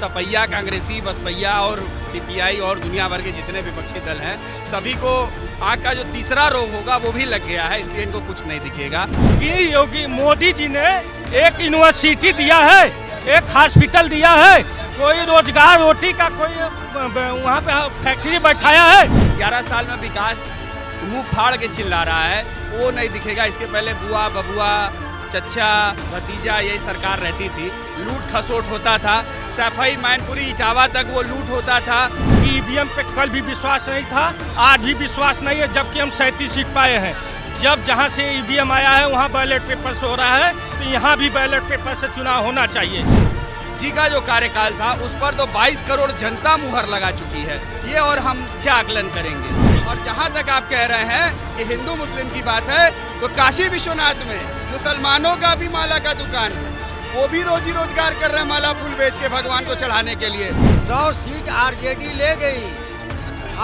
सपैया, कांग्रेसी, बसपैया और सीपीआई और दुनिया भर के जितने विपक्षी दल हैं, सभी को आँख का जो तीसरा रोग होगा वो भी लग गया है, इसलिए इनको कुछ नहीं दिखेगा। कि योगी मोदी जी ने एक यूनिवर्सिटी दिया है, एक हॉस्पिटल दिया है, कोई रोजगार रोटी का कोई वहाँ पे फैक्ट्री बैठाया है। 11 साल में विकास मुंह फाड़ के चिल्ला रहा है, वो नहीं दिखेगा। इसके पहले बुआ, बबुआ, चच्चा, भतीजा यही सरकार रहती थी, लूट खसोट होता था, सफाई मैनपुरी इटावा तक वो लूट होता था। ईवीएम पे कल भी विश्वास नहीं था, आज भी विश्वास नहीं है, जबकि हम 37 सीट पाए हैं। जब जहाँ से ईवीएम आया है वहाँ बैलेट पेपर से हो रहा है, तो यहाँ भी बैलेट पेपर से चुनाव होना चाहिए। जी का जो कार्यकाल था उस पर तो 22 करोड़ जनता मुहर लगा चुकी है, ये और हम क्या आकलन करेंगे। और जहाँ तक आप कह रहे हैं कि हिंदू मुस्लिम की बात है, तो काशी विश्वनाथ में मुसलमानों का भी माला का दुकान है, वो भी रोजी रोजगार कर रहे हैं माला फूल बेच के भगवान को चढ़ाने के लिए। 100 सीट आरजेडी ले गई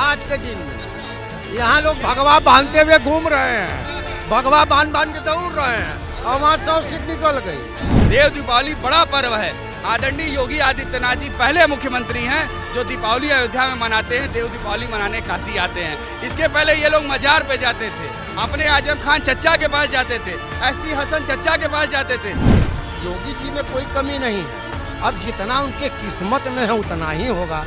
आज के दिन में। यहाँ लोग भगवा बांधते हुए घूम रहे हैं, भगवा बांध के दौड़ रहे हैं और वहाँ 100 सीट निकल गई। देव दीपावली बड़ा पर्व है। आदरणीय योगी आदित्यनाथ जी पहले मुख्यमंत्री हैं जो दीपावली अयोध्या में मनाते हैं, देव दीपावली मनाने काशी आते हैं। इसके पहले ये लोग मजार पे जाते थे, अपने आजम खान चच्चा के पास जाते थे, एसटी हसन चच्चा के पास जाते थे। योगी जी में कोई कमी नहीं है, अब जितना उनके किस्मत में है उतना ही होगा।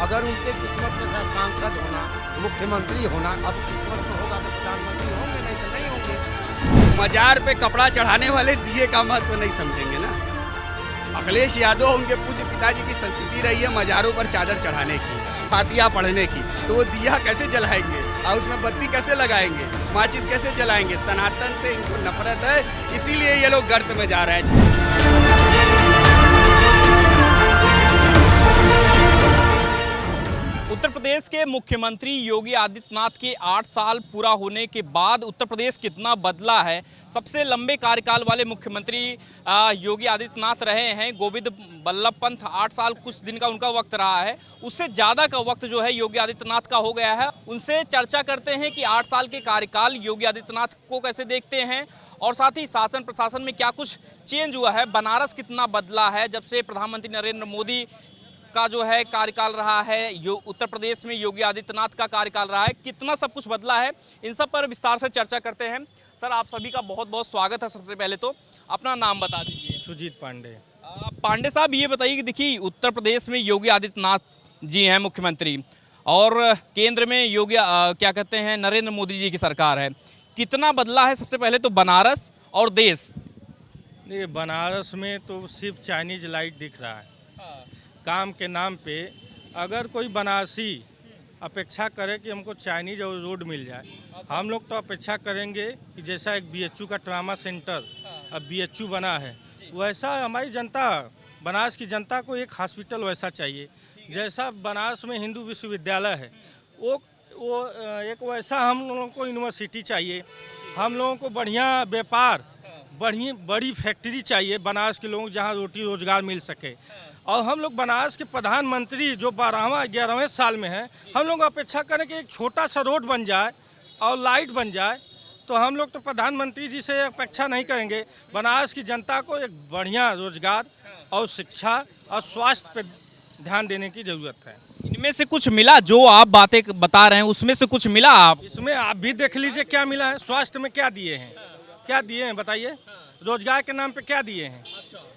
अगर उनके किस्मत में था सांसद होना, मुख्यमंत्री होना, अब किस्मत में होगा तो प्रधानमंत्री होंगे, नहीं तो नहीं होंगे। मजार पे कपड़ा चढ़ाने वाले दिए का महत्व नहीं समझेंगे ना। अखिलेश यादव उनके पूज्य पिताजी की संस्कृति रही है मजारों पर चादर चढ़ाने की, फातिया पढ़ने की, तो वो दिया कैसे जलाएंगे और उसमें बत्ती कैसे लगाएंगे, माचिस कैसे जलाएंगे। सनातन से इनको नफरत है, इसीलिए ये लोग गर्त में जा रहे हैं। उत्तर प्रदेश के मुख्यमंत्री योगी आदित्यनाथ के 8 साल पूरा होने के बाद उत्तर प्रदेश कितना बदला है। सबसे लंबे कार्यकाल वाले मुख्यमंत्री योगी आदित्यनाथ रहे हैं। गोविंद बल्लभ पंत 8 साल कुछ दिन का उनका वक्त रहा है, उससे ज़्यादा का वक्त जो है योगी आदित्यनाथ का हो गया है। उनसे चर्चा करते हैं कि 8 साल के कार्यकाल योगी आदित्यनाथ को कैसे देखते हैं और साथ ही शासन प्रशासन में क्या कुछ चेंज हुआ है। बनारस कितना बदला है जब से प्रधानमंत्री नरेंद्र मोदी का जो है कार्यकाल रहा है, उत्तर प्रदेश में योगी आदित्यनाथ का कार्यकाल रहा है, कितना सब कुछ बदला है। इन सब पर विस्तार से चर्चा करते हैं। सर, आप सभी का बहुत बहुत स्वागत है। सबसे पहले तो अपना नाम बता दीजिए। सुजीत पांडे। पांडे साहब, ये बताइए कि देखिए उत्तर प्रदेश में योगी आदित्यनाथ जी हैं मुख्यमंत्री और केंद्र में योगी क्या कहते हैं नरेंद्र मोदी जी की सरकार है, कितना बदला है सबसे पहले तो बनारस और देश? देखिए, बनारस में तो सिर्फ चाइनीज लाइट दिख रहा है। काम के नाम पे अगर कोई बनारसी अपेक्षा करे कि हमको चाइनीज और रोड मिल जाए, हम लोग तो अपेक्षा करेंगे कि जैसा एक बीएचयू का ट्रामा सेंटर अब बीएचयू बना है, वैसा हमारी जनता, बनारस की जनता को एक हॉस्पिटल वैसा चाहिए। जैसा बनारस में हिंदू विश्वविद्यालय है, वो एक वैसा हम लोगों को यूनिवर्सिटी चाहिए। हम लोगों को बढ़िया व्यापार, बड़ी फैक्ट्री चाहिए बनारस के लोगों, जहाँ रोटी रोजगार मिल सके। और हम लोग बनारस के प्रधानमंत्री जो 11वें साल में हैं, हम लोग अपेक्षा करें कि एक छोटा सा रोड बन जाए और लाइट बन जाए, तो हम लोग तो प्रधानमंत्री जी से अपेक्षा नहीं करेंगे। बनारस की जनता को एक बढ़िया रोजगार और शिक्षा और स्वास्थ्य पर ध्यान देने की ज़रूरत है। इनमें से कुछ मिला? जो आप बातें बता रहे हैं उसमें से कुछ मिला? आप इसमें आप भी देख लीजिए क्या मिला है। स्वास्थ्य में क्या दिए हैं, क्या दिए हैं बताइए। रोजगार के नाम पे क्या दिए हैं,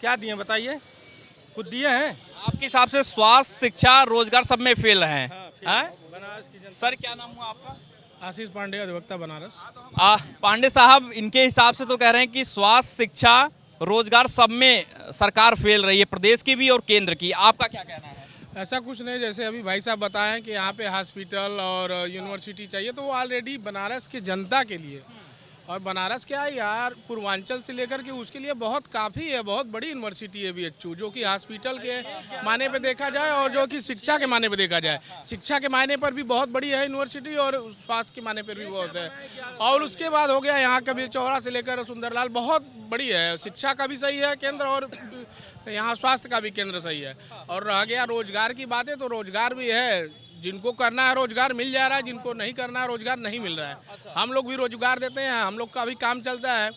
क्या दिए हैं बताइए, कुछ दिए हैं? आपके हिसाब से स्वास्थ्य, शिक्षा, रोजगार सब में फेल हैं। बनारस की जनता। सर, क्या नाम हुआ आपका? आशीष पांडे, अधिवक्ता बनारस। पांडे साहब, इनके हिसाब से तो कह रहे हैं कि स्वास्थ्य, शिक्षा, रोजगार सब में सरकार फेल रही है, प्रदेश की भी और केंद्र की। आपका क्या कहना है? ऐसा कुछ नहीं, जैसे अभी भाई साहब बताएं कि यहाँ पे हॉस्पिटल और यूनिवर्सिटी चाहिए, तो वो ऑलरेडी बनारस की जनता के लिए, और बनारस क्या है यार, पूर्वांचल से लेकर के उसके लिए बहुत काफ़ी है, बहुत बड़ी यूनिवर्सिटी है बीएचयू, जो कि हॉस्पिटल के माने पे देखा जाए और जो कि शिक्षा के माने पे देखा जाए, शिक्षा के मायने पर भी बहुत बड़ी है यूनिवर्सिटी और स्वास्थ्य के माने पर भी बहुत है। और उसके बाद हो गया यहाँ कबीर चौरा से लेकर सुंदरलाल, बहुत बड़ी है, शिक्षा का भी सही है केंद्र और यहाँ स्वास्थ्य का भी केंद्र सही है। और रह गया रोजगार की बातें, तो रोजगार भी है, जिनको करना है रोजगार मिल जा रहा है, जिनको नहीं करना है रोजगार नहीं मिल रहा है। हम लोग भी रोजगार देते हैं, हम लोग का भी काम चलता है।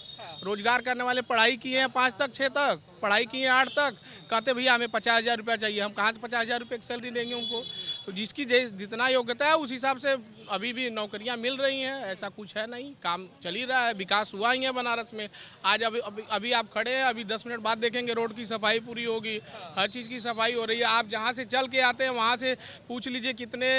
रोजगार करने वाले पढ़ाई किए हैं 5 तक 6 तक, पढ़ाई किए हैं 8 तक, कहते भैया हमें 50,000 रुपया चाहिए। हम कहाँ से 50,000 रुपये की सैलरी देंगे उनको? तो जिसकी जितना योग्यता है उस हिसाब से अभी भी नौकरियां मिल रही हैं, ऐसा कुछ है नहीं, काम चल ही रहा है, विकास हुआ ही है बनारस में। आज अभी आप खड़े हैं, अभी 10 मिनट बाद देखेंगे रोड की सफाई पूरी होगी, हर चीज़ की सफाई हो रही है। आप जहाँ से चल के आते हैं वहाँ से पूछ लीजिए कितने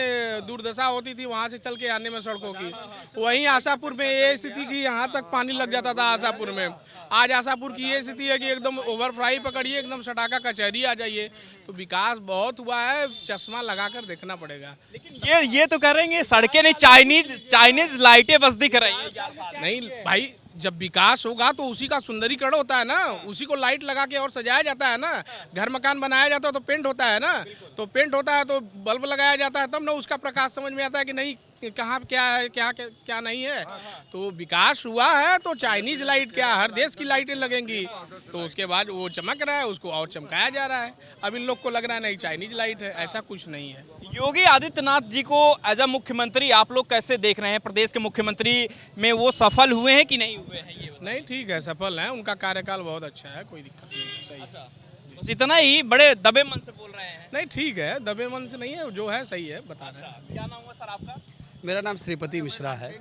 दुर्दशा होती थी वहाँ से चल के आने में सड़कों की। वहीं आशापुर में ये स्थिति की, यहाँ तक पानी लग जाता था आशापुर में। आज आशापुर की ये स्थिति है कि एकदम ओवरफ्लाई पकड़िए, एकदम सटाका कचहरी आ जाइए। तो विकास बहुत हुआ है, चश्मा लगाकर देखना पड़ेगा। लेकिन ये तो कह रहे हैं सड़कें नहीं, चाइनीज लाइटें बस दिख रही हैं। नहीं भाई, जब विकास होगा तो उसी का सुंदरीकरण होता है ना, उसी को लाइट लगा के और सजाया जाता है ना। घर मकान बनाया जाता है तो पेंट होता है ना, तो पेंट होता है तो बल्ब लगाया जाता है, तब ना उसका प्रकाश समझ में आता है कि नहीं कहाँ क्या है क्या नहीं है। तो विकास हुआ है तो चाइनीज लाइट क्या, हर देश की लाइटें लगेंगी, तो उसके बाद वो चमक रहा है, उसको और चमकाया जा रहा है। अब इन लोग को लग रहा है नहीं चाइनीज लाइट है, ऐसा कुछ नहीं है। योगी आदित्यनाथ जी को एज अ मुख्यमंत्री आप लोग कैसे देख रहे हैं? प्रदेश के मुख्यमंत्री में वो सफल हुए हैं कि नहीं हुए हैं? ये नहीं, ठीक है, सफल है, उनका कार्यकाल बहुत अच्छा है, कोई दिक्कत नहीं है, सही है। बस इतना ही बड़े दबे मन से बोल रहे हैं? नहीं, ठीक है, दबे मन से नहीं है, जो है सही है, बता रहे हैं। क्या नाम हुआ सर आपका? मेरा नाम श्रीपति मिश्रा है।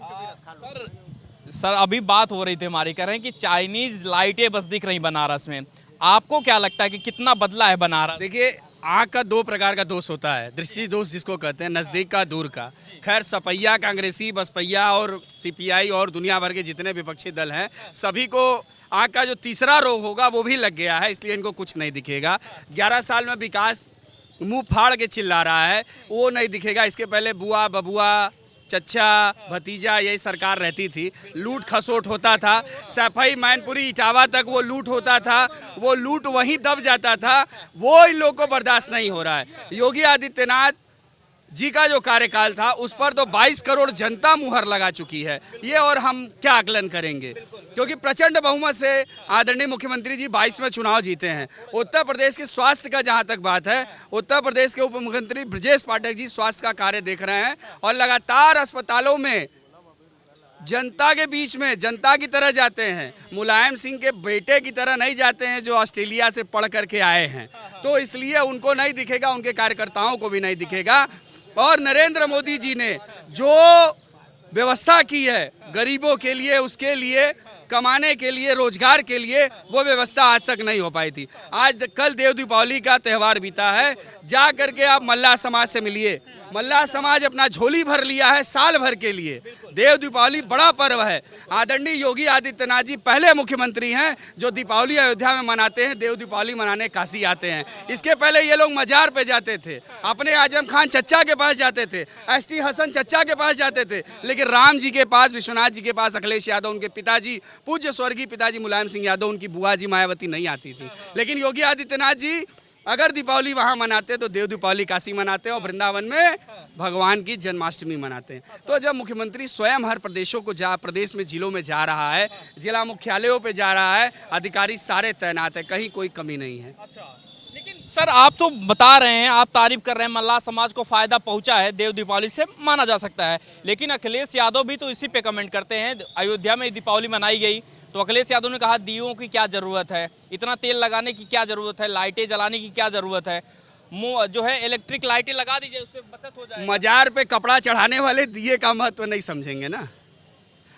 सर अभी बात हो रही थी हमारी, कह रहे हैं कि चाइनीज लाइटें बस दिख रही बनारस में। आपको क्या लगता है कि कितना बदला है बनारस? देखिए, आँख का 2 प्रकार का दोष होता है, दृष्टि दोष जिसको कहते हैं, नज़दीक का दूर का। खैर सपैया, कांग्रेसी, बसपैया और सीपीआई और दुनिया भर के जितने विपक्षी दल हैं, सभी को आँख का जो तीसरा रोग होगा वो भी लग गया है, इसलिए इनको कुछ नहीं दिखेगा। 11 साल में विकास मुंह फाड़ के चिल्ला रहा है, वो नहीं दिखेगा। इसके पहले बुआ, बबुआ, चच्चा, भतीजा यही सरकार रहती थी, लूट खसोट होता था। सफाई मैनपुरी इटावा तक वो लूट होता था, वो लूट वहीं दब जाता था, वो इन लोगों को बर्दाश्त नहीं हो रहा है। योगी आदित्यनाथ जी का जो कार्यकाल था उस पर तो 22 करोड़ जनता मुहर लगा चुकी है। ये और हम क्या आकलन करेंगे, क्योंकि प्रचंड बहुमत से आदरणीय मुख्यमंत्री जी 22 में चुनाव जीते हैं। उत्तर प्रदेश के स्वास्थ्य का जहां तक बात है, उत्तर प्रदेश के उप मुख्यमंत्री ब्रजेश पाठक जी स्वास्थ्य का कार्य देख रहे हैं और लगातार अस्पतालों में जनता के बीच में जनता की तरह जाते हैं। मुलायम सिंह के बेटे की तरह नहीं जाते हैं जो ऑस्ट्रेलिया से पढ़ करके आए हैं, तो इसलिए उनको नहीं दिखेगा, उनके कार्यकर्ताओं को भी नहीं दिखेगा। और नरेंद्र मोदी जी ने जो व्यवस्था की है गरीबों के लिए, उसके लिए, कमाने के लिए, रोजगार के लिए, वो व्यवस्था आज तक नहीं हो पाई थी। आज कल देव दीपावली का त्यौहार बीता है, जा करके आप मल्लाह समाज से मिलिए। मल्लाह समाज अपना झोली भर लिया है साल भर के लिए। देव दीपावली बड़ा पर्व है। आदरणीय योगी आदित्यनाथ जी पहले मुख्यमंत्री हैं जो दीपावली अयोध्या में मनाते हैं, देव दीपावली मनाने काशी आते हैं। इसके पहले ये लोग मजार पे जाते थे, अपने आजम खान चच्चा के पास जाते थे, एसटी हसन चच्चा के पास जाते थे, लेकिन राम जी के पास, विश्वनाथ जी के पास, अखिलेश यादव उनके पिताजी, पूज्य स्वर्गीय पिताजी मुलायम सिंह यादव, उनकी बुआ जी मायावती नहीं आती थी। लेकिन योगी आदित्यनाथ जी अगर दीपावली वहाँ मनाते तो देव दीपावली काशी मनाते हैं और वृंदावन में भगवान की जन्माष्टमी मनाते हैं। तो जब मुख्यमंत्री स्वयं हर प्रदेशों को प्रदेश में जिलों में जा रहा है, जिला मुख्यालयों पे जा रहा है, अधिकारी सारे तैनात है, कहीं कोई कमी नहीं है। लेकिन सर आप तो बता रहे हैं, आप तारीफ कर रहे हैं, मल्लाह समाज को फायदा पहुंचा है देव दीपावली से, माना जा सकता है। लेकिन अखिलेश यादव भी तो इसी पे कमेंट करते हैं। अयोध्या में दीपावली मनाई गई तो अखिलेश यादव ने कहा दियों की क्या ज़रूरत है, इतना तेल लगाने की क्या ज़रूरत है, लाइटें जलाने की क्या ज़रूरत है, जो है इलेक्ट्रिक लाइटें लगा दीजिए, उससे बचत हो जाए। मजार पे कपड़ा चढ़ाने वाले दिए का महत्व नहीं समझेंगे ना।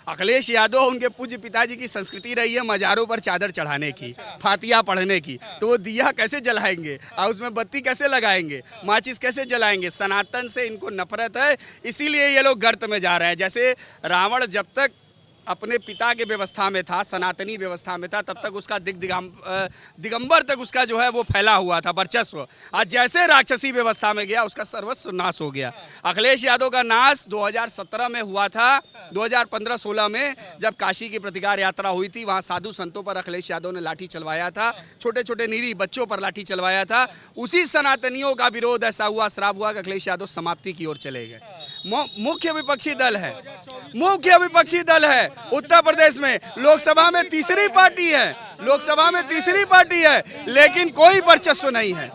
अखिलेश यादव, उनके पूज्य पिताजी की संस्कृति रही है मजारों पर चादर चढ़ाने की, फातिया पढ़ने की, तो वो दिया कैसे जलाएंगे और उसमें बत्ती कैसे लगाएंगे, माचिस कैसे जलाएंगे? सनातन से इनको नफरत है, इसीलिए ये लोग गर्त में जा रहे हैं। जैसे रावण जब तक अपने पिता के व्यवस्था में था, सनातनी व्यवस्था में था, तब तक उसका दिगंबर तक उसका जो है वो फैला हुआ था वर्चस्व। आज जैसे राक्षसी व्यवस्था में गया उसका सर्वस्व नाश हो गया। अखिलेश यादव का नाश 2017 में हुआ था, 2015-16 में जब काशी की प्रतिकार यात्रा हुई थी, वहाँ साधु संतों पर अखिलेश यादव ने लाठी चलवाया था, छोटे छोटे निरीह बच्चों पर लाठी चलवाया था। उसी सनातनियों का विरोध ऐसा हुआ, श्राप हुआ कि अखिलेश यादव समाप्ति की ओर चले गए। मुख्य विपक्षी दल है उत्तर प्रदेश में, लोकसभा में तीसरी पार्टी है, लोकसभा में तीसरी पार्टी है, लेकिन कोई वर्चस्व नहीं है।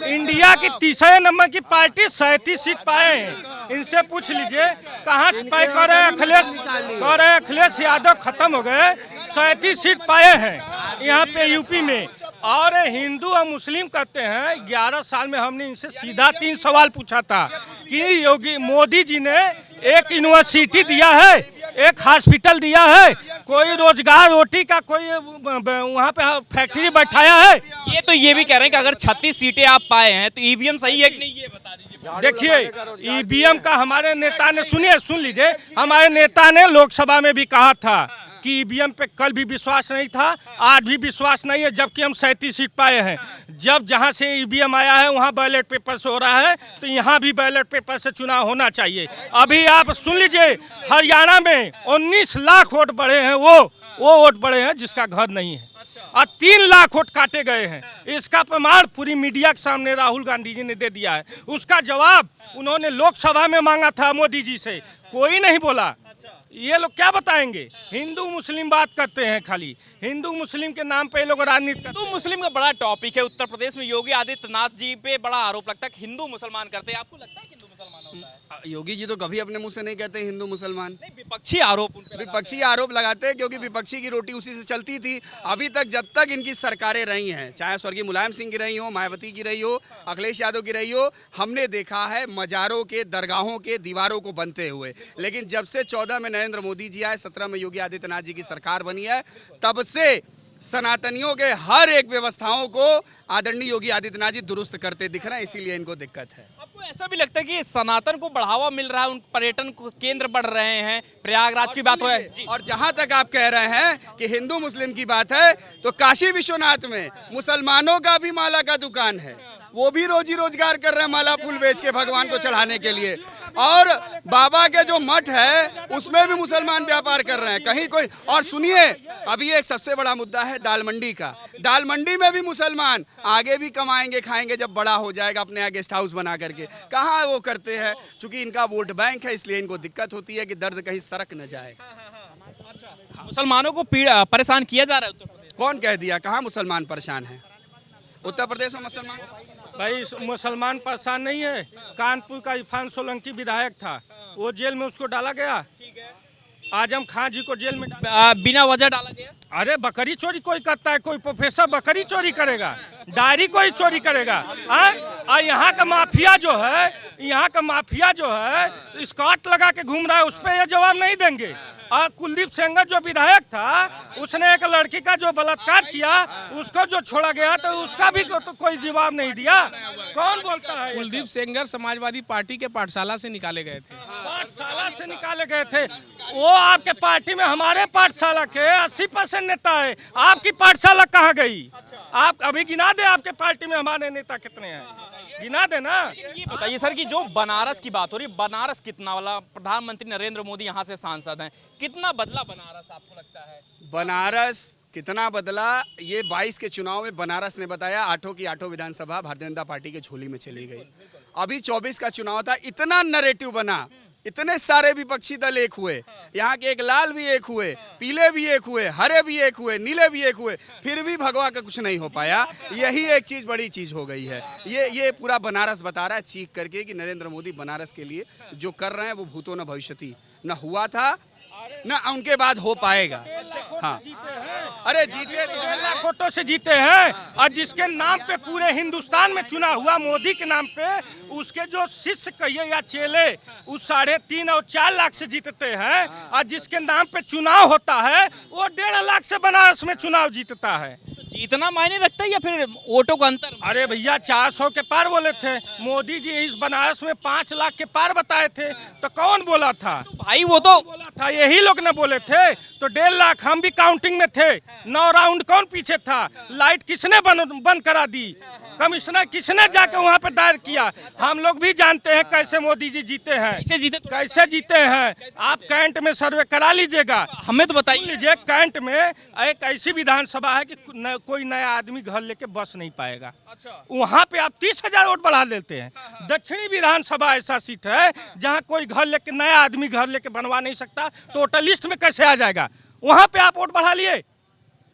इंडिया की तीसरे नंबर की पार्टी 37 सीट पाए हैं। इनसे पूछ लीजिए कहाँ से पाए। कह रहे अखिलेश यादव खत्म हो गए। 37 सीट पाए हैं यहाँ पे यूपी में। और हिंदू और मुस्लिम कहते हैं 11 साल में हमने इनसे सीधा 3 सवाल पूछा था कि योगी मोदी जी ने एक यूनिवर्सिटी दिया है, एक हॉस्पिटल दिया है, कोई रोजगार रोटी का कोई वहाँ पे फैक्ट्री बैठाया है। ये भी कह रहे हैं कि अगर 36 सीटें आप पाए हैं तो ईवीएम सही है कि नहीं, ये बता दीजिए। देखिए ईवीएम का हमारे नेता ने सुन लीजिए, हमारे नेता ने लोकसभा में भी कहा था कि ईवीएम पे कल भी विश्वास नहीं था, आज भी विश्वास नहीं है, जबकि हम 37 सीट पाए हैं। जब जहां से ईवीएम आया है वहां बैलेट पेपर से हो रहा है, तो यहां भी बैलेट पेपर से चुनाव होना चाहिए। अभी आप सुन लीजिए, हरियाणा में 19 लाख वोट बढ़े हैं, वो वोट बढ़े हैं जिसका घर नहीं है, और 3 लाख वोट काटे गए हैं। इसका प्रमाण पूरी मीडिया के सामने राहुल गांधी जी ने दे दिया है। उसका जवाब उन्होंने लोकसभा में मांगा था मोदी जी से, कोई नहीं बोला। ये लोग क्या बताएंगे? हिंदू मुस्लिम बात करते हैं, खाली हिंदू मुस्लिम के नाम पे ये लोग राजनीति करते हैं। हिंदू मुस्लिम का बड़ा टॉपिक है उत्तर प्रदेश में। योगी आदित्यनाथ जी पे बड़ा आरोप लगता है कि हिंदू मुसलमान करते हैं। आपको लगता है कि हिंदू मुसलमान होता है? योगी जी तो कभी अपने मुंह से नहीं कहते हिंदू मुसलमान। नहीं, विपक्षी आरोप उन पे लगाते हैं। विपक्षी आरोप लगाते हैं क्योंकि विपक्षी की रोटी उसी से चलती थी अभी तक, जब तक इनकी सरकारें रही हैं, चाहे स्वर्गीय मुलायम सिंह की रही हो, मायावती की रही हो, अखिलेश यादव की रही हो। हमने देखा है मजारों के, दरगाहों के दीवारों को बनते हुए। लेकिन जब से 14 में नरेंद्र मोदी जी आए, 17 में योगी आदित्यनाथ जी की सरकार बनी है, तब से सनातनियों के हर एक व्यवस्थाओं को आदरणीय योगी आदित्यनाथ जी दुरुस्त करते दिख रहे हैं, इसीलिए इनको दिक्कत है। आपको ऐसा भी लगता है कि सनातन को बढ़ावा मिल रहा है, उन पर्यटन केंद्र बढ़ रहे हैं, प्रयागराज की बात हो है? और जहां तक आप कह रहे हैं कि हिंदू मुस्लिम की बात है, तो काशी विश्वनाथ में मुसलमानों का भी माला का दुकान है, वो भी रोजी रोजगार कर रहे हैं माला फूल बेच के भगवान को चढ़ाने के लिए। और बाबा के जो मठ है उसमें भी मुसलमान व्यापार कर रहे हैं कहीं कोई। और सुनिए, अभी एक सबसे बड़ा मुद्दा है दाल मंडी का। दाल मंडी में भी मुसलमान आगे भी कमाएंगे खाएंगे जब बड़ा हो जाएगा, अपने यहाँ गेस्ट हाउस बना करके। कहाँ वो करते हैं? चूंकि इनका वोट बैंक है, इसलिए इनको दिक्कत होती है कि दर्द कहीं सरक न जाए। मुसलमानों को परेशान किया जा रहा है उत्तर प्रदेश। कौन कह दिया? कहाँ मुसलमान परेशान है? उत्तर प्रदेश में मुसलमान भाई मुसलमान परेशान नहीं है। कानपुर का इरफान सोलंकी विधायक था, वो जेल में उसको डाला गया। आजम खान जी को जेल में बिना वजह डाला गया। अरे बकरी चोरी कोई करता है? कोई प्रोफेसर बकरी चोरी करेगा? डायरी कोई चोरी करेगा? और यहाँ का माफिया जो है स्कॉट लगा के घूम रहा है, उस पर ये जवाब नहीं देंगे। और कुलदीप सेंगर जो विधायक था, उसने एक लड़की का जो बलात्कार किया, उसको जो छोड़ा गया, तो उसका भी तो कोई जवाब नहीं दिया। कौन बोलता है? कुलदीप सेंगर समाजवादी पार्टी के पाठशाला से निकाले गए थे। पाठशाला से निकाले गए थे? वो आपके पार्टी में हमारे पाठशाला के 80% नेता है। आपकी पाठशाला कहाँ गई? आप अभी गिना दे, आपके पार्टी में हमारे नेता कितने हैं, गिना दे ना। ये बताइए सर कि जो बनारस की बात हो रही है, बनारस कितना वाला, प्रधानमंत्री नरेंद्र मोदी यहाँ से सांसद हैं, कितना बदला बनारस आपको लगता है? बनारस कितना बदला, ये 22 के चुनाव में बनारस ने बताया 8 की 8 विधानसभा भारतीय जनता पार्टी के झोली में चली गई। अभी 24 का चुनाव था, इतना नैरेटिव बना, इतने सारे विपक्षी दल एक हुए, यहाँ के एक लाल भी एक हुए, पीले भी एक हुए, हरे भी एक हुए, नीले भी एक हुए, फिर भी भगवा का कुछ नहीं हो पाया। यही एक चीज बड़ी चीज हो गई है। ये पूरा बनारस बता रहा है चीख करके कि नरेंद्र मोदी बनारस के लिए जो कर रहे हैं वो भूतो न भविष्यति, न हुआ था न उनके बाद हो पाएगा। हाँ, अरे जीते तो 1.5 लाख वोटों से जीते हैं। और जिसके नाम पे पूरे हिंदुस्तान में चुना हुआ, मोदी के नाम पे, उसके जो शिष्य कहिए या चेले, उस 3.5 और 4 लाख से जीतते हैं। और जिसके नाम पे चुनाव होता है वो 1.5 लाख से बनारस में चुनाव जीतता है। तो जीतना मायने रखता है या फिर वोटों का अंतर? अरे भैया 400 के पार बोले थे मोदी जी, इस बनारस में 5 लाख के पार बताए थे, तो कौन बोला था? तो भाई वो तो बोला था, यही लोग न बोले थे। तो 1.5 लाख, हम भी काउंटिंग में थे। 9 राउंड कौन पीछे था? लाइट किसने बंद करा दी? कमिश्नर किसने जाके वहाँ पे दायर किया? हम लोग भी जानते हैं कैसे मोदी जी जीते हैं, कैसे जीते हैं। आप कैंट में सर्वे करा लीजिएगा, हमें तो बताइए। लीजिए, कैंट में एक ऐसी विधानसभा है कि कोई नया आदमी घर लेके बस नहीं पाएगा। वहाँ पे आप 30,000 वोट बढ़ा देते हैं। दक्षिणी विधानसभा ऐसा सीट है जहाँ कोई घर लेके, नया आदमी घर लेके बनवा नहीं सकता, टोटलिस्ट में कैसे आ जाएगा? वहाँ पे आप वोट बढ़ा लिए।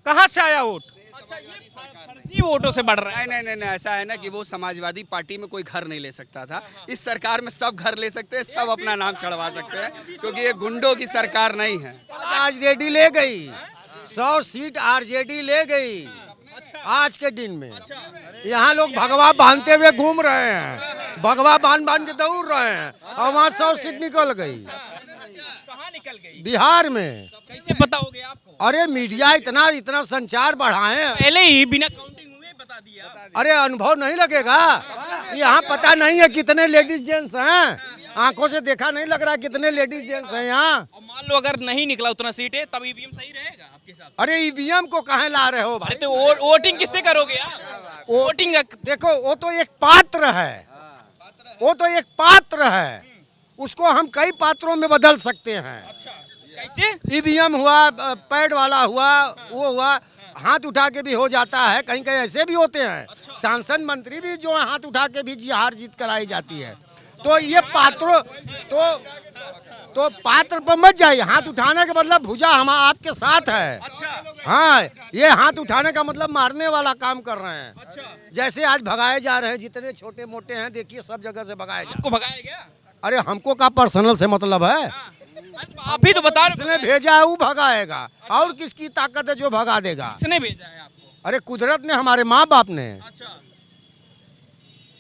कहाँ से आया वोट? अच्छा, ये फर्जी वोटों से बढ़ रहा है। नहीं, ऐसा है ना कि वो समाजवादी पार्टी में कोई घर नहीं ले सकता था। इस सरकार में सब घर ले सकते हैं, सब अपना नाम चढ़वा सकते हैं, क्योंकि ये गुंडों की सरकार नहीं है। आरजेडी ले गई 100 सीट, आरजेडी ले गई आज के दिन में। यहाँ लोग भगवा बांधते हुए घूम रहे हैं, भगवा बांध बांध के दौड़ रहे हैं, और वहाँ 100 सीट निकल गई। कहाँ निकल गई? बिहार में। कैसे पता हो गया आपको? अरे मीडिया इतना संचार बढ़ाए हैं। पहले ही बिना काउंटिंग हुए बता दिया। अरे अनुभव नहीं लगेगा? यहाँ पता नहीं है कितने लेडीज जेंट्स हैं, आंखों से देखा नहीं लग रहा कितने लेडीज जेंट्स हैं यहाँ। और मान लो अगर नहीं निकला उतना सीटें, तब ईवीएम सही रहेगा आपके हिसाब से? अरे ईवीएम को कहाँ ला रहे हो भाई? तो वोटिंग किससे करोगे आप? वोटिंग देखो वो तो एक पात्र है, वो तो एक पात्र है, उसको हम कई पात्रों में बदल सकते हैं। अच्छा, कैसे? ईवीएम हुआ, पैड वाला हुआ, वो हुआ, हाथ उठा के भी हो जाता है, कहीं कहीं ऐसे भी होते हैं। सांसद मंत्री भी जो है हाथ उठा के भी हार जीत कराई जाती है। तो ये पात्रों तो पात्र पर मत जाइए। हाथ उठाने का मतलब भुजा हम आपके साथ है। हाँ, ये हाथ उठाने का मतलब मारने वाला काम कर रहे हैं। जैसे आज भगाए जा रहे हैं, जितने छोटे मोटे हैं देखिए सब जगह से भगाए जा रहे हैं। आपको भगाया गया? अरे हमको का पर्सनल से मतलब है? आप ही तो बता रहे जिसने भेजा है वो भगाएगा, और किसकी ताकत है जो भगा देगा? किसने भेजा है आपको? अरे कुदरत ने, हमारे माँ बाप ने। अच्छा,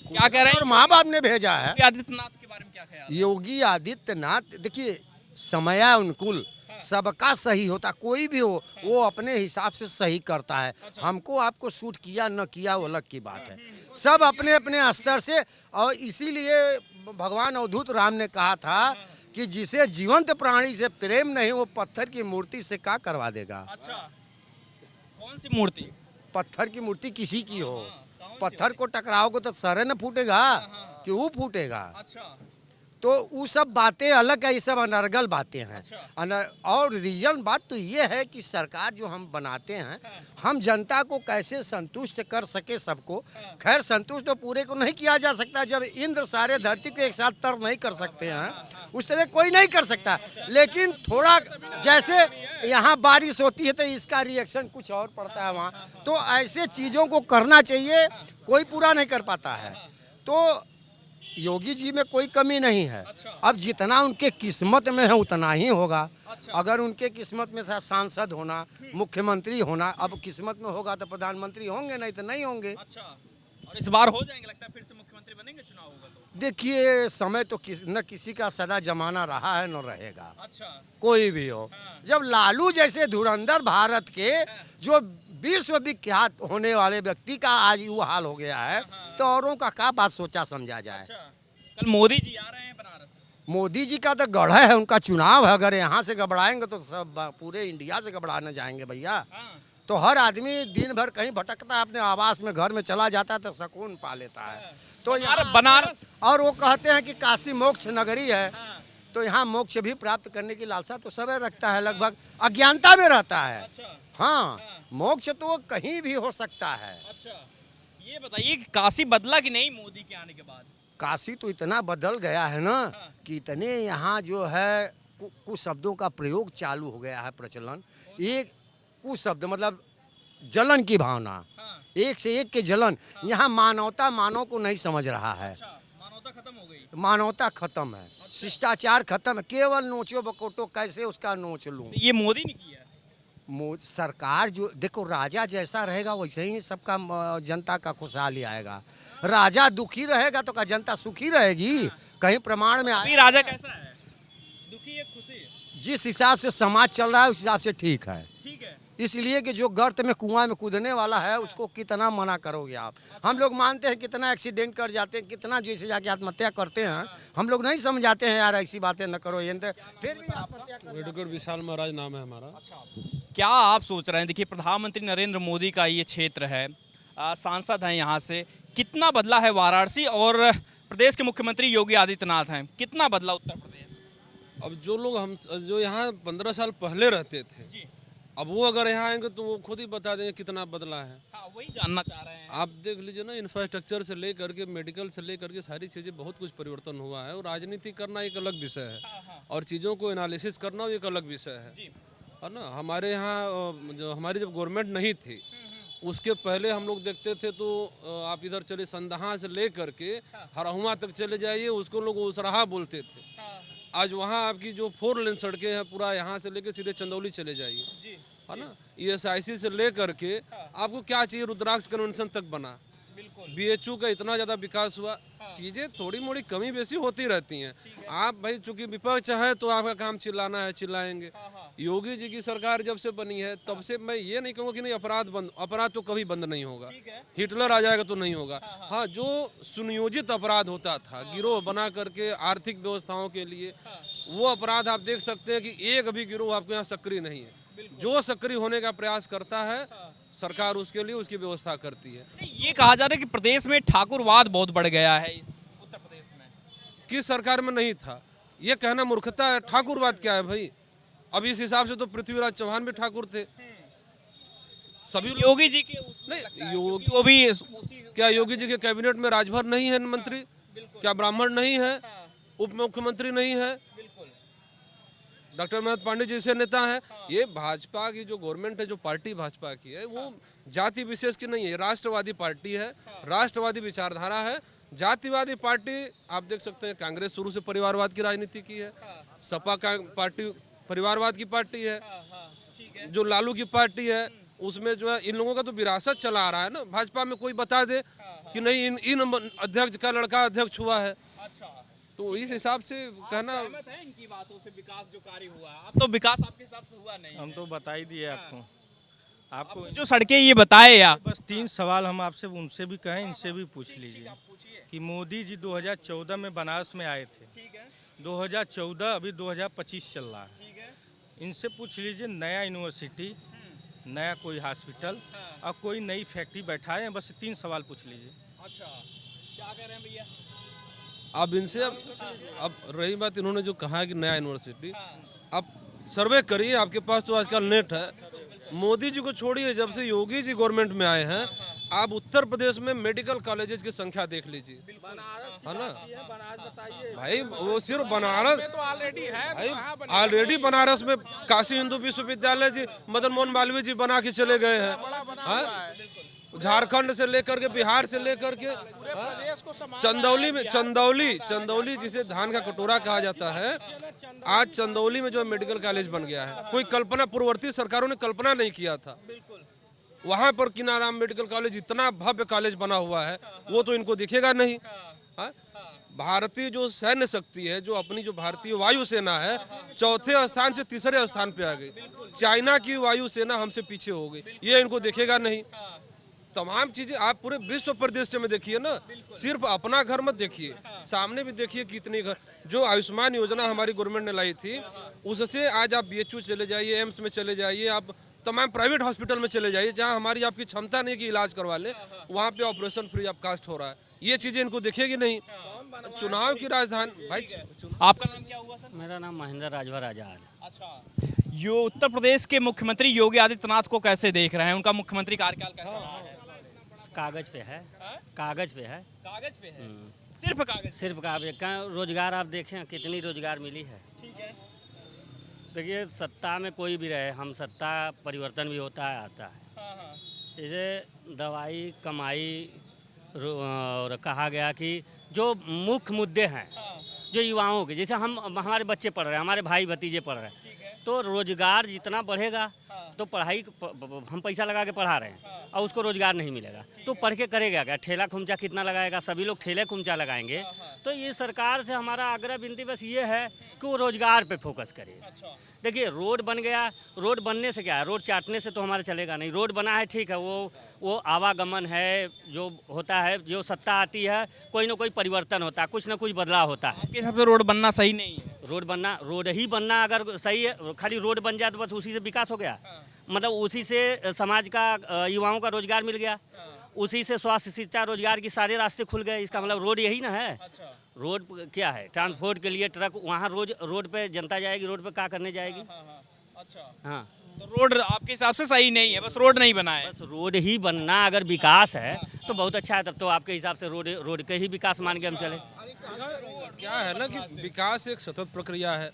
क्या कह रहे और हैं? माँ बाप ने भेजा है। योगी आदित्यनाथ के बारे में क्या ख्याल? योगी आदित्यनाथ देखिए समयानुकूल सबका सही होता, कोई भी हो वो अपने हिसाब से सही करता है। हमको आपको सूट किया न किया वो अलग की बात है, सब अपने अपने स्तर से। और इसीलिए भगवान अवधूत राम ने कहा था कि जिसे जीवंत प्राणी से प्रेम नहीं वो पत्थर की मूर्ति से क्या करवा देगा। अच्छा, कौन सी मूर्ति? पत्थर की मूर्ति किसी की हो, पत्थर को टकराओगे तो सर न फूटेगा कि वो फूटेगा। अच्छा, तो वो सब बातें अलग है, ये सब अनर्गल बातें हैं। और रीजन बात तो ये है कि सरकार जो हम बनाते हैं, हम जनता को कैसे संतुष्ट कर सके सबको। खैर संतुष्ट तो पूरे को नहीं किया जा सकता, जब इंद्र सारे धरती को एक साथ तर नहीं कर सकते हैं, उस तरह कोई नहीं कर सकता। लेकिन थोड़ा जैसे यहाँ बारिश होती है तो इसका रिएक्शन कुछ और पड़ता है वहाँ, तो ऐसे चीज़ों को करना चाहिए, कोई पूरा नहीं कर पाता है। तो योगी जी में कोई कमी नहीं है। अब जितना उनके किस्मत में है उतना ही होगा। अगर उनके किस्मत में था सांसद होना, मुख्यमंत्री होना, अब किस्मत में होगा तो प्रधानमंत्री होंगे, नहीं तो नहीं होंगे। अच्छा, और इस बार हो जाएंगे लगता है, फिर से मुख्यमंत्री बनेंगे, चुनाव होगा तो? देखिए समय तो न किसी का सदा जमाना रहा है न रहेगा। अच्छा, कोई भी हो। जब लालू जैसे धुरंधर भारत के जो विश्व विख्यात होने वाले व्यक्ति का आज वो हाल हो गया है, तो औरों का क्या बात सोचा समझा जाए। अच्छा, कल मोदी जी आ रहे हैं बनारस। मोदी जी का तो गढ़ है, उनका चुनाव है। अगर यहाँ से घबराएंगे तो सब पूरे इंडिया से घबराने जाएंगे भैया। तो हर आदमी दिन भर कहीं भटकता है, अपने आवास में घर में चला जाता है तो सुकून पा लेता है। तो यहाँ बनारस, और वो कहते हैं कि काशी मोक्ष नगरी है, तो यहाँ मोक्ष भी प्राप्त करने की लालसा तो सब रखता है, लगभग अज्ञानता में रहता है। हाँ, मोक्ष तो कहीं भी हो सकता है। अच्छा, ये बताइए कि काशी बदला कि नहीं मोदी के आने के बाद? काशी तो इतना बदल गया है ना कि इतने यहाँ जो है कुछ शब्दों का प्रयोग चालू हो गया है, प्रचलन। एक कुछ शब्द मतलब जलन की भावना, एक से एक के जलन। यहाँ मानवता मानव को नहीं समझ रहा है। मानवता खत्म हो गई। मानवता खत्म है, शिष्टाचार खत्म है, केवल नोचो बकोटो कैसे उसका नोच लूं। ये मोदी ने किया? सरकार जो देखो, राजा जैसा रहेगा वैसे ही सबका जनता का खुशहाली आएगा। राजा दुखी रहेगा तो क्या जनता सुखी रहेगी? कहीं प्रमाण में अभी राजा कैसा है? दुखी है, खुशी? जिस हिसाब से समाज चल रहा है उस हिसाब से ठीक है। ठीक है, इसलिए कि जो गर्त में कुआं में कूदने वाला है उसको कितना मना करोगे आप। हम लोग मानते हैं कितना एक्सीडेंट कर जाते हैं, कितना जैसे जाके आत्महत्या करते हैं, हम लोग नहीं समझाते हैं यार ऐसी बातें न करो, ये फिर भी आत्महत्या कर। एडवोकेट विशाल महाराज नाम है हमारा। क्या आप सोच रहे हैं? देखिए, प्रधानमंत्री नरेंद्र मोदी का ये क्षेत्र है, सांसद हैं यहाँ से, कितना बदला है वाराणसी? और प्रदेश के मुख्यमंत्री योगी आदित्यनाथ हैं, कितना बदला उत्तर प्रदेश? अब जो लोग हम जो यहाँ 15 साल पहले रहते थे जी, अब वो अगर यहाँ आएंगे तो वो खुद ही बता देंगे कितना बदला है। हाँ, वही जानना चाह रहे हैं। आप देख लीजिए ना, इंफ्रास्ट्रक्चर से लेकर के मेडिकल से लेकर के सारी चीज़ें बहुत कुछ परिवर्तन हुआ है। और राजनीति करना एक अलग विषय है और चीज़ों को एनालिसिस करना एक अलग विषय है। है ना। हमारे यहाँ जो हमारी जब गवर्नमेंट नहीं थी उसके पहले हम लोग देखते थे तो आप इधर चले संदहा से ले करके हरहुआ तक चले जाइए, उसको लोग उसराहा बोलते थे। आज वहाँ आपकी जो 4 लेन सड़कें हैं पूरा यहाँ से लेके सीधे चंदौली चले जाइए, है ना। ESIC से ले करके आपको क्या चाहिए, रुद्राक्ष कन्वेंशन तक बना, BHU का इतना ज़्यादा विकास हुआ। चीज़ें थोड़ी मोड़ी कमी बेसी होती रहती हैं। आप भाई चूंकि विपक्ष है तो आपका काम चिल्लाना है, चिल्लाएंगे। योगी जी की सरकार जब से बनी है तब से मैं ये नहीं कहूँगा कि नहीं अपराध तो कभी बंद नहीं होगा, हिटलर आ जाएगा तो नहीं होगा। हाँ, जो सुनियोजित अपराध होता था गिरोह बना करके आर्थिक व्यवस्थाओं के लिए, वो अपराध आप देख सकते हैं कि एक भी गिरोह आपके यहाँ सक्रिय नहीं है। जो सक्रिय होने का प्रयास करता है सरकार उसके लिए उसकी व्यवस्था करती है। ये कहा जा रहा है कि प्रदेश में ठाकुरवाद बहुत बढ़ गया है इस उत्तर प्रदेश में। किस सरकार में नहीं था, ये कहना मूर्खता है। ठाकुरवाद क्या है भाई? अब इस हिसाब से तो पृथ्वीराज चौहान भी ठाकुर थे। सभी योगी जी के नहीं, वो भी क्या योगी जी के कैबिनेट में राजभर नहीं है मंत्री? क्या ब्राह्मण नहीं है? उप मुख्यमंत्री नहीं है? डॉक्टर महेंद्र पांडे जैसे नेता है। ये भाजपा की जो गवर्नमेंट है, जो पार्टी भाजपा की है, वो जाति विशेष की नहीं है, राष्ट्रवादी पार्टी है, राष्ट्रवादी विचारधारा है। जातिवादी पार्टी आप देख सकते हैं कांग्रेस शुरू से परिवारवाद की राजनीति की है, सपा का पार्टी परिवारवाद की पार्टी है, जो लालू की पार्टी है उसमें जो है इन लोगों का तो विरासत चला आ रहा है ना। भाजपा में कोई बता दे कि नहीं इन अध्यक्ष का लड़का अध्यक्ष हुआ है, तो इस हिसाब से कहना। सहमत है इनकी बातों से? विकास जो कार्य हुआ, अब तो विकास आपके हिसाब से हुआ नहीं। हम तो बता ही दिए आपको जो सड़कें ये बताए या बस 3 सवाल हम आपसे उनसे भी कहें, इनसे भी पूछ लीजिए कि मोदी जी 2014 में बनारस में आए थे, 2014 अभी 2025 चल रहा है। इनसे पूछ लीजिए नया यूनिवर्सिटी, नया कोई हॉस्पिटल और कोई नई फैक्ट्री बैठाए हैं, बस 3 सवाल पूछ लीजिए। अच्छा, क्या कह रहे हैं भैया? अब इनसे अब रही बात, इन्होंने जो कहा कि नया यूनिवर्सिटी, अब सर्वे करिए, आपके पास तो आजकल नेट है। मोदी जी को छोड़िए, जब से योगी जी गवर्नमेंट में आए हैं आप उत्तर प्रदेश में मेडिकल कॉलेजेस की संख्या देख लीजिए, है ना भाई। वो सिर्फ बनारस तो ऑलरेडी है, भाई, ऑलरेडी बनारस में काशी हिंदू विश्वविद्यालय जी मदन मोहन मालवीय जी बना के चले गए हैं। झारखंड से लेकर के, बिहार से लेकर के चंदौली जिसे धान का कटोरा कहा जाता है, आज चंदौली में जो मेडिकल कॉलेज बन गया है। कोई कल्पना पूर्ववर्ती सरकारों ने कल्पना नहीं किया था। वहां पर किनाराम मेडिकल कॉलेज इतना भव्य कॉलेज बना हुआ है, वो तो इनको दिखेगा नहीं। भारतीय जो सैन्य शक्ति है, जो अपनी जो भारतीय वायुसेना है, 4थे स्थान से 3रे स्थान पे आ गई। चाइना की वायुसेना हमसे पीछे हो गई, ये इनको दिखेगा नहीं। तमाम चीजें आप पूरे विश्व परिदृश्य में देखिए ना, सिर्फ अपना घर मत देखिए, सामने भी देखिए कितनी घर। जो आयुष्मान योजना हमारी गवर्नमेंट ने लाई थी, उससे आज आप BHU चले जाइए, एम्स में चले जाइए, आप तमाम प्राइवेट हॉस्पिटल में चले जाइए, जहां हमारी आपकी क्षमता नहीं कि इलाज करवा ले, वहां पे ऑपरेशन फ्री ऑफ कास्ट हो रहा है। ये चीजें इनको दिखेगी नहीं। चुनाव की राजधानी भाई। आपका नाम क्या हुआ सर? मेरा नाम महेंद्र राजभर आजाद। अच्छा, यो उत्तर प्रदेश के मुख्यमंत्री योगी आदित्यनाथ को कैसे देख रहे हैं? उनका मुख्यमंत्री कार्यकाल कैसा रहा है? कागज पे है, कागज पे है, कागज पे है, सिर्फ कागज। सिर्फ कागज। कहाँ रोजगार आप देखें कितनी रोजगार मिली है। ठीक है, देखिए सत्ता में कोई भी रहे, हम सत्ता परिवर्तन भी होता है, आता है। जैसे दवाई कमाई और कहा गया कि जो मुख्य मुद्दे हैं जो युवाओं के, जैसे हमारे बच्चे पढ़ रहे हैं, हमारे भाई भतीजे पढ़ रहे हैं, तो रोजगार जितना बढ़ेगा तो पढ़ाई हम पैसा लगा के पढ़ा रहे हैं और उसको रोजगार नहीं मिलेगा तो पढ़ के करेगा क्या? ठेला खुमचा कितना लगाएगा? सभी लोग ठेले खुमचा लगाएंगे। तो ये सरकार से हमारा आग्रह विनती बस ये है कि वो रोजगार पे फोकस करे। देखिए रोड बन गया, रोड बनने से क्या है, रोड चाटने से तो हमारा चलेगा नहीं। रोड बना है ठीक है, वो आवागमन है, जो होता है, जो सत्ता आती है कोई ना कोई परिवर्तन होता है, कुछ ना कुछ बदलाव होता है। आपके हिसाब से रोड बनना सही नहीं है? रोड ही बनना अगर सही है, खाली रोड बन जाए तो बस उसी से विकास हो गया, मतलब उसी से समाज का युवाओं का रोजगार मिल गया, उसी से स्वास्थ्य शिक्षा रोजगार की सारे रास्ते खुल गए। इसका मतलब रोड यही ना है। रोड क्या है? ट्रांसपोर्ट के लिए ट्रक, वहाँ रोड पे जनता जाएगी, रोड पे क्या करने जाएगी? अच्छा, हाँ, तो रोड आपके हिसाब से सही नहीं है, बस रोड नहीं बना है। बस रोड ही बनना अगर विकास है तो बहुत अच्छा है। तब तो आपके हिसाब से रोड के ही विकास मान के हम चले। क्या है ना कि विकास एक सतत प्रक्रिया है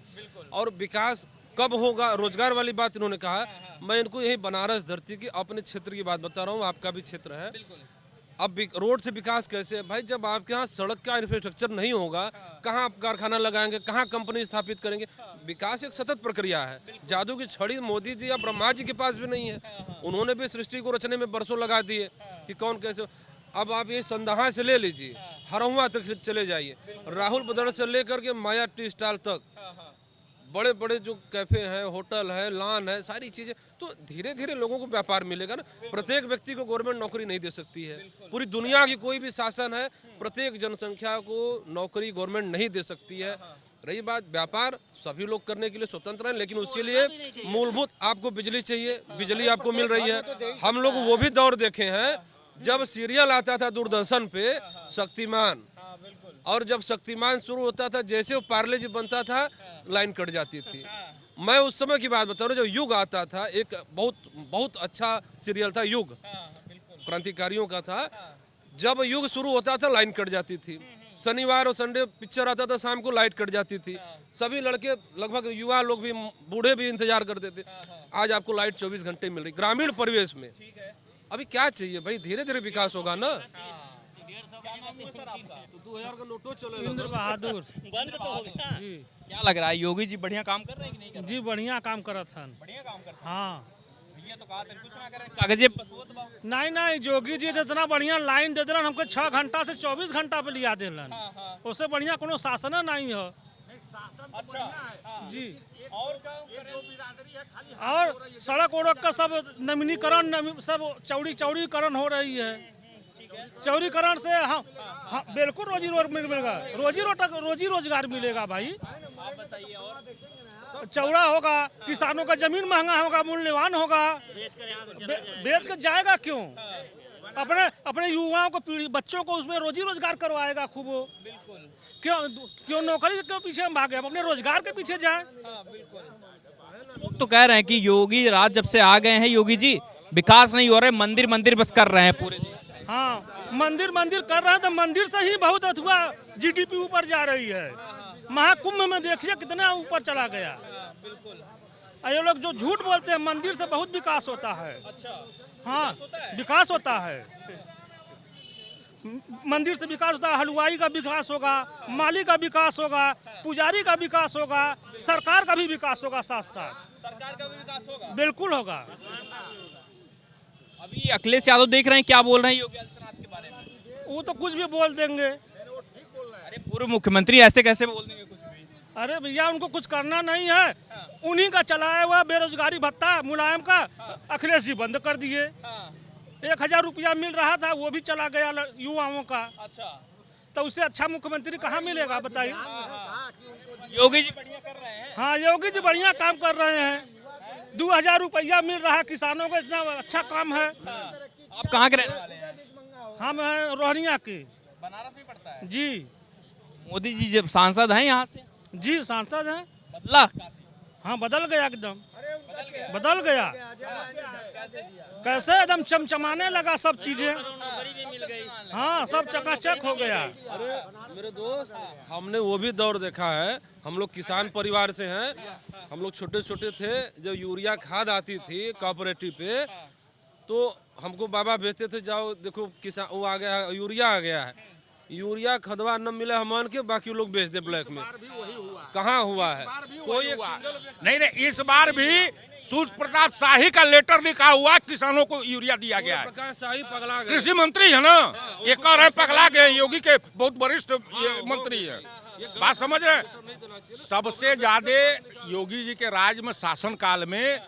और विकास कब होगा, रोजगार वाली बात इन्होंने कहा। मैं इनको यही बनारस धरती की अपने क्षेत्र की बात बता रहा हूँ, आपका भी क्षेत्र है। अब रोड से विकास कैसे है भाई, जब आपके यहाँ सड़क का इंफ्रास्ट्रक्चर नहीं होगा, कहाँ आप कारखाना लगाएंगे, कहाँ कंपनी स्थापित करेंगे। विकास एक सतत प्रक्रिया है, जादू की छड़ी मोदी जी या ब्रह्मा जी के पास भी नहीं है। उन्होंने भी सृष्टि को रचने में बरसों लगा दिए कि कौन कैसे। अब आप ये संदहा से ले लीजिए, हरहुआ तक चले जाइए, राहुल बदर से लेकर के माया टी स्टॉल तक, बड़े बड़े जो कैफे हैं, होटल है, लॉन है, सारी चीजें। तो धीरे धीरे लोगों को व्यापार मिलेगा ना। प्रत्येक व्यक्ति को गवर्नमेंट नौकरी नहीं दे सकती है। पूरी दुनिया की कोई भी शासन है, प्रत्येक जनसंख्या को नौकरी गवर्नमेंट नहीं दे सकती है। रही बात व्यापार, सभी लोग करने के लिए स्वतंत्र हैं, लेकिन उसके लिए मूलभूत आपको बिजली चाहिए। बिजली आपको मिल रही है। हम लोग वो भी दौर देखे हैं जब सीरियल आता था दूरदर्शन पे शक्तिमान, और जब शक्तिमान शुरू होता था, जैसे वो पार्ले जी बनता था, लाइन कट जाती थी। मैं उस समय की बात बता रहा हूँ, जब युग आता था, एक बहुत अच्छा सीरियल था युग, क्रांतिकारियों का था। जब युग शुरू होता था, लाइन कट जाती थी। शनिवार और संडे पिक्चर आता था, शाम को लाइट कट जाती थी। सभी लड़के, लगभग युवा लोग भी, बूढ़े भी इंतजार करते थे। आज आपको लाइट 24 घंटे मिल रही ग्रामीण परिवेश में। अभी क्या चाहिए भाई, धीरे धीरे विकास होगा ना। 2000 का नोटो चलेगा। इंद्र बहादुर जी क्या लग रहा है, योगी जी बढ़िया काम कर रहे हैं कि नहीं कर रहे? जी बढ़िया काम करत हन। बढ़िया काम कर रहे हैं। हाँ भैया तो कहा कुछ ना करें, कागजे बसवत बा। नहीं नहीं, जोगी जी जितना बढ़िया लाइन दे दिलन हमको 6 घंटा से 24 घंटा पे लिया दिलन। उससे बढ़िया कोनो शासन नहीं हो। अच्छा जी और का और सड़क उड़क का सब नवीनीकरण, सब चौड़ीकरण हो रही है। चौड़ीकरण से हाँ बिल्कुल मिलेगा, रोजी रोजगार मिलेगा भाई। आप बताइए। और चौड़ा होगा, किसानों का जमीन महंगा होगा, मूल्यवान होगा, बेच के जाएगा क्यों? अपने युवाओं को, पीढ़ी बच्चों को उसमें रोजी रोजगार करवाएगा खूब। बिल्कुल। क्यों नौकरी के पीछे हम भागे, हम अपने रोजगार के पीछे जाए। कुछ लोग तो कह रहे हैं कि योगी राज जब से आ गए हैं, योगी जी विकास नहीं हो रहे, मंदिर मंदिर बस कर रहे हैं पूरे देश में। हाँ मंदिर कर रहे हैं, तो मंदिर से ही बहुत अथवा जीडीपी ऊपर जा रही है। महाकुंभ में देखिए कितना ऊपर चला गया। ये लोग जो झूठ बोलते हैं, मंदिर से बहुत विकास होता है। हाँ विकास होता है, मंदिर से विकास होता है। हलवाई का विकास होगा, माली का विकास होगा, पुजारी का विकास होगा, सरकार का भी विकास होगा, साथ साथ सरकार का भी विकास होगा। बिल्कुल होगा। अभी अखिलेश यादव देख रहे हैं क्या बोल रहे हैं योगी आदित्यनाथ के बारे में। वो तो कुछ भी बोल देंगे। अरे पूर्व मुख्यमंत्री ऐसे कैसे बोल देंगे कुछ भी? अरे भैया उनको कुछ करना नहीं है, उन्हीं का चलाया हुआ बेरोजगारी भत्ता मुलायम का अखिलेश जी बंद कर दिए। 1000 रुपया मिल रहा था, वो भी चला गया युवाओं का। अच्छा तो उससे अच्छा मुख्यमंत्री कहाँ मिलेगा बताइए? योगी जी बढ़िया कर रहे हैं। हाँ योगी जी बढ़िया काम कर रहे हैं। 2000 रुपया मिल रहा है किसानों को, इतना अच्छा काम है। आप कहाँ के रहने वाले हैं? हम हैं रोहनिया के। बनारस में पड़ता है। जी मोदी जी जब सांसद हैं यहाँ से, जी सांसद हैं। बदला हाँ बदल गया, एकदम बदल गया। कैसे एकदम चमचमाने लगा सब चीजें। हाँ सब चकाचक हो गया। अरे मेरे दोस्त, हमने वो भी दौर देखा है। हम लोग किसान परिवार से हैं। हम लोग छोटे छोटे थे, जब यूरिया खाद आती थी कोऑपरेटिव पे, तो हमको बाबा भेजते थे, जाओ देखो किसान वो आ गया है, यूरिया आ गया है। यूरिया खदवा न मिले हम के, बाकी लोग बेच दे ब्लैक में। कहाँ हुआ है? कोई एक नहीं, इस बार भी सूर्य प्रताप शाही का लेटर लिखा हुआ, किसानों को यूरिया दिया गया है। प्रकाश शाही पगला गए। कृषि मंत्री है ना, एक और है पगला गए, योगी के बहुत वरिष्ठ मंत्री है। बात समझ रहे? सबसे ज्यादा योगी जी के राज में, शासन काल में,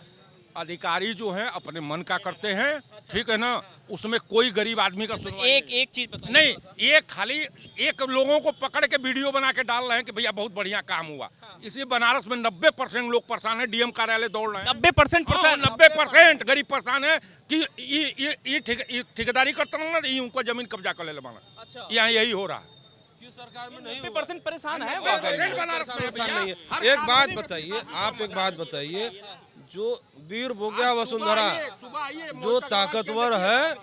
अधिकारी जो हैं अपने मन का करते हैं, ठीक है ना। उसमें कोई गरीब आदमी का सुनवाई एक चीज नहीं। एक खाली एक लोगों को पकड़ के वीडियो बना के डाल रहे हैं कि भैया बहुत बढ़िया काम हुआ। इसी बनारस में 90% लोग परेशान है, डीएम कार्यालय दौड़ रहे हैं। 90% गरीब परेशान है कि ये ठेकेदारी करता ना, ये उनको जमीन कब्जा कर ले लेना। अच्छा यहाँ यही हो रहा है। सरकार में नहीं 90% परेशान है। बनारस में परेशान नहीं है। एक बात बताइए, आप एक बात बताइए, जो वीर बोग्या वसुंधरा जो ताकतवर है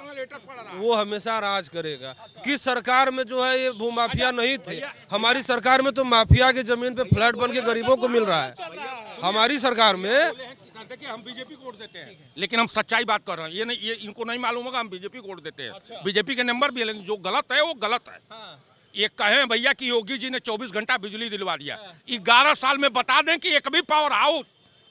वो हमेशा राज करेगा। किस सरकार में जो है ये भूमाफिया नहीं थे, हमारी सरकार में तो माफिया की जमीन पे फ्लैट बन के गरीबों को मिल रहा है। हमारी सरकार में देखिए हम बीजेपी को वोट देते हैं, लेकिन हम सच्चाई बात कर रहे हैं। ये इनको नहीं मालूम होगा हम बीजेपी को वोट देते हैं। बीजेपी के नंबर भी है, लेकिन जो गलत है वो गलत है। ये कहें भैया कि योगी जी ने 24 घंटा बिजली दिलवा दिया, 11 साल में बता दें कि एक भी पावर हाउस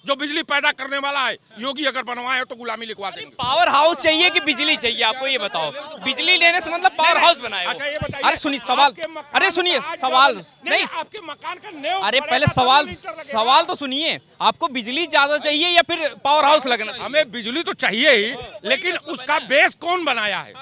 जो बिजली पैदा करने वाला है योगी अगर बनवाए तो गुलामी लिखवा देंगे। पावर हाउस चाहिए कि बिजली चाहिए, आपको ये बताओ। बिजली लेने से मतलब पावर हाउस बनाए। अच्छा ये बताइए, अरे सुनिए सवाल, अरे सुनिए सवाल नहीं, आपके मकान का नेव अरे पहले सवाल तो सुनिए। आपको बिजली ज्यादा चाहिए या फिर पावर हाउस लगना चाहिए? हमें बिजली तो चाहिए ही, लेकिन उसका बेस कौन बनाया है?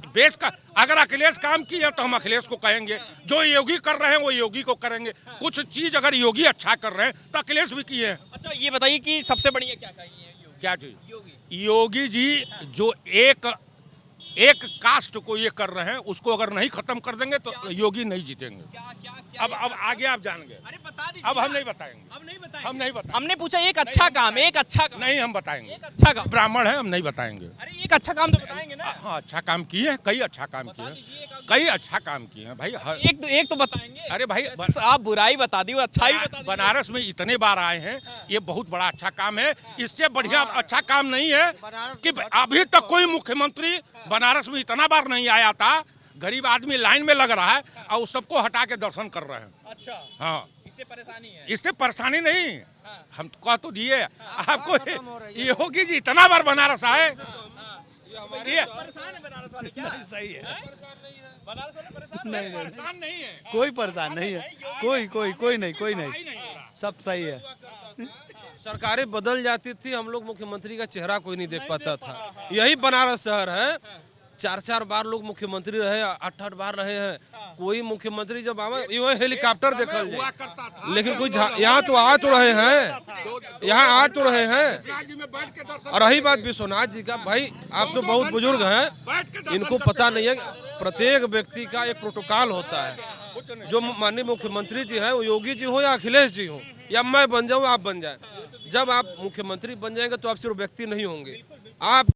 बेस का अगर अखिलेश काम किया तो हम अखिलेश को कहेंगे, जो योगी कर रहे हैं वो योगी को करेंगे। कुछ चीज अगर योगी अच्छा कर रहे हैं तो अखिलेश भी किए हैं। अच्छा ये बताइए कि सबसे बढ़िया क्या चाहिए? क्या चीज? योगी जी जो एक कास्ट को ये कर रहे हैं उसको अगर नहीं खत्म कर देंगे तो योगी नहीं जीतेंगे। अब आगे आप जानेंगे। अरे बता दीजिए। अब हम नहीं बताएंगे। हम नहीं बताएंगे। हमने पूछा एक अच्छा काम, एक अच्छा काम। नहीं हम बताएंगे। एक अच्छा काम। ब्राह्मण है हम नहीं बताएंगे। अरे एक अच्छा काम तो बताएंगे ना। हाँ अच्छा काम किए हैं, कई अच्छा काम किए हैं, कई अच्छा काम किए हैं भाई। एक तो बताएंगे। अरे भाई आप बुराई बता दी, अच्छाई बता दी। बनारस में इतने बार आए हैं, ये बहुत बड़ा अच्छा काम है। इससे बढ़िया अच्छा काम नहीं है कि अभी तक कोई मुख्यमंत्री बनारस में इतना बार नहीं आया था। गरीब आदमी लाइन में लग रहा है और सबको हटा के दर्शन कर रहे हैं। अच्छा हाँ इससे परेशानी है? इससे परेशानी नहीं, हम कह तो दिए आपको। योगी जी इतना बार बनारस आए, परेशान है बनारस वाले क्या? सही है, बनारस वाले परेशान नहीं परेशान नहीं है, कोई परेशान नहीं है, कोई नहीं, सब सही है। सरकारें बदल जाती थी, हम लोग मुख्यमंत्री का चेहरा कोई नहीं देख पाता था। यही बनारस शहर है, 4 बार लोग मुख्यमंत्री रहे, 8 बार रहे हैं। कोई मुख्यमंत्री जब आवे ये हेलीकॉप्टर देखल जाए, लेकिन कोई यहाँ तो आ तो रहे हैं, यहाँ आ तो रहे हैं। और रही बात विश्वनाथ जी का, भाई आप तो बहुत बुजुर्ग हैं, इनको पता नहीं है प्रत्येक व्यक्ति का एक प्रोटोकॉल होता है। जो माननीय मुख्यमंत्री जी है वो योगी जी हो या अखिलेश जी हो या मैं बन जाऊँ आप बन जाए, जब आप मुख्यमंत्री बन जाएंगे तो आप सिर्फ व्यक्ति नहीं होंगे, आप